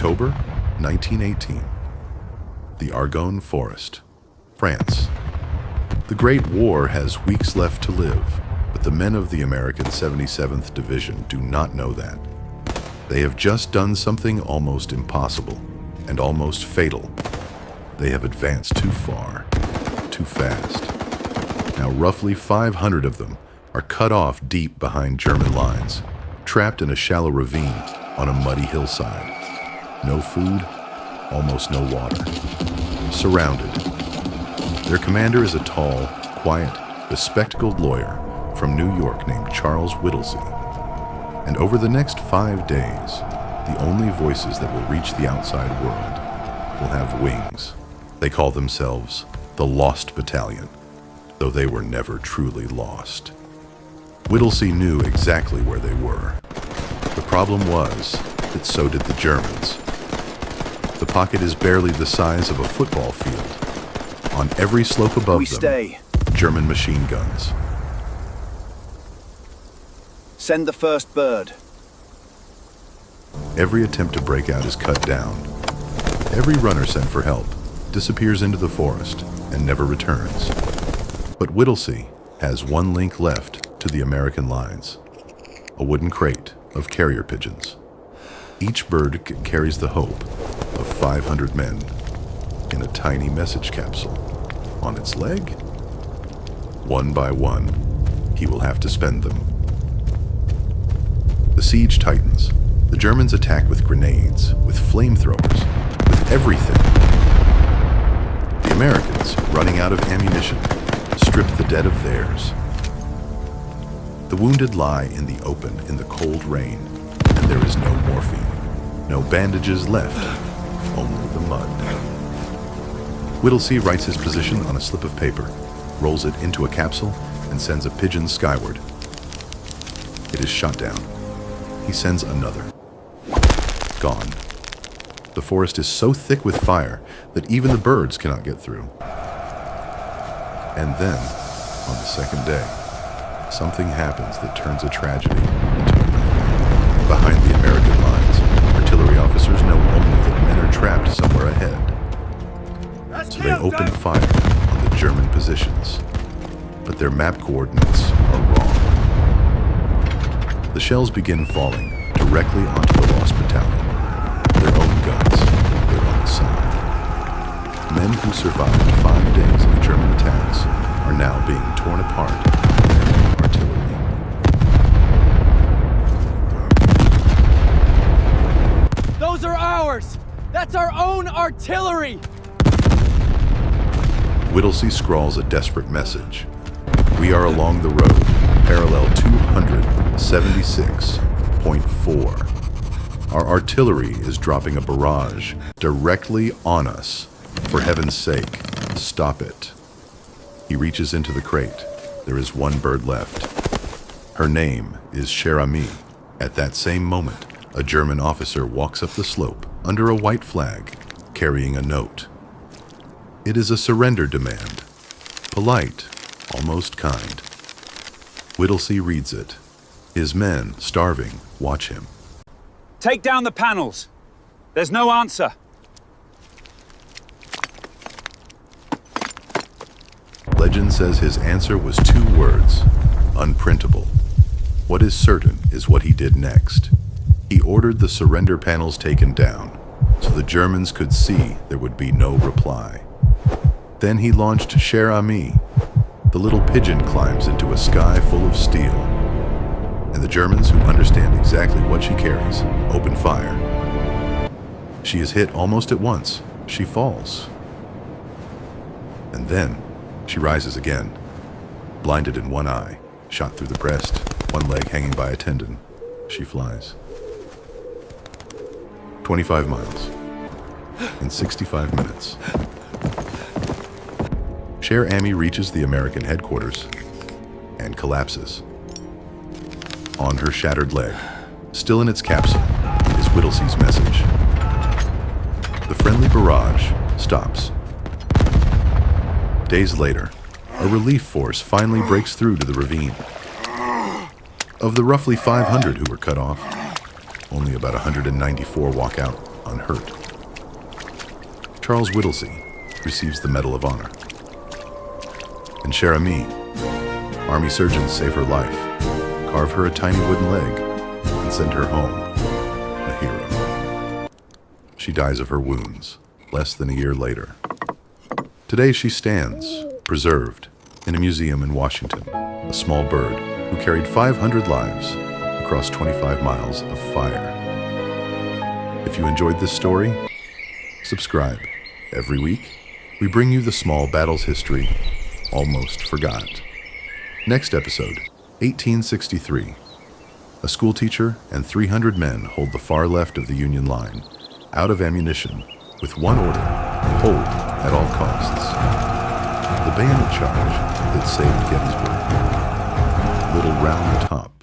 October 1918. The Argonne Forest, France. The Great War has weeks left to live, but the men of the American 77th Division do not know that. They have just done something almost impossible and almost fatal. They have advanced too far, too fast. Now roughly 500 of them are cut off deep behind German lines, trapped in a shallow ravine on a muddy hillside. No food, almost no water. Surrounded. Their commander is a tall, quiet, bespectacled lawyer from New York named Charles Whittlesey. And over the next 5 days, the only voices that will reach the outside world will have wings. They call themselves the Lost Battalion, though they were never truly lost. Whittlesey knew exactly where they were. The problem was that so did the Germans. The pocket is barely the size of a football field. On every slope above them, German machine guns. Send the first bird. Every attempt to break out is cut down. Every runner sent for help disappears into the forest and never returns. But Whittlesey has one link left to the American lines, a wooden crate of carrier pigeons. Each bird carries the hope of 500 men in a tiny message capsule. On its leg, one by one, he will have to spend them. The siege tightens. The Germans attack with grenades, with flamethrowers, with everything. The Americans, running out of ammunition, strip the dead of theirs. The wounded lie in the open in the cold rain, and there is no morphine, no bandages left, only the mud. Whittlesey writes his position on a slip of paper, rolls it into a capsule, and sends a pigeon skyward. It is shot down. He sends another. Gone. The forest is so thick with fire that even the birds cannot get through. And then, on the second day, something happens that turns a tragedy into a nightmare. Behind the American lines, artillery officers know only that men are trapped somewhere ahead. So they open fire on the German positions. But their map coordinates are wrong. The shells begin falling directly onto the Lost Battalion. Their own guns, their own side. Men who survived 5 days of German attacks are now being torn apart by their artillery. Those are ours! That's our own artillery! Whittlesey scrawls a desperate message. We are along the road, parallel 276.4. Our artillery is dropping a barrage directly on us. For heaven's sake, stop it. He reaches into the crate. There is one bird left. Her name is Cher Ami. At that same moment, a German officer walks up the slope under a white flag, carrying a note. It is a surrender demand. Polite, almost kind. Whittlesey reads it. His men, starving, watch him. Take down the panels. There's no answer. Legend says his answer was 2 words, unprintable. What is certain is what he did next. He ordered the surrender panels taken down, so the Germans could see there would be no reply. Then he launched Cher Ami. The little pigeon climbs into a sky full of steel. And the Germans, who understand exactly what she carries, open fire. She is hit almost at once. She falls. And then she rises again, blinded in one eye, shot through the breast, one leg hanging by a tendon. She flies. 25 miles in 65 minutes. Cher Ami reaches the American headquarters and collapses. On her shattered leg, still in its capsule, is Whittlesey's message. The friendly barrage stops. Days later, a relief force finally breaks through to the ravine. Of the roughly 500 who were cut off, only about 194 walk out. unhurt. Charles Whittlesey receives the Medal of Honor. And Cher Ami, Army surgeons save her life, carve her a tiny wooden leg, and send her home, a hero. She dies of her wounds less than a year later. Today she stands, preserved, in a museum in Washington, a small bird who carried 500 lives across 25 miles of fire. If you enjoyed this story, subscribe. Every week, we bring you the small battles history almost forgot. Next episode, 1863. A schoolteacher and 300 men hold the far left of the Union line, out of ammunition, with one order: hold at all costs. The bayonet charge that saved Gettysburg. Little Round Top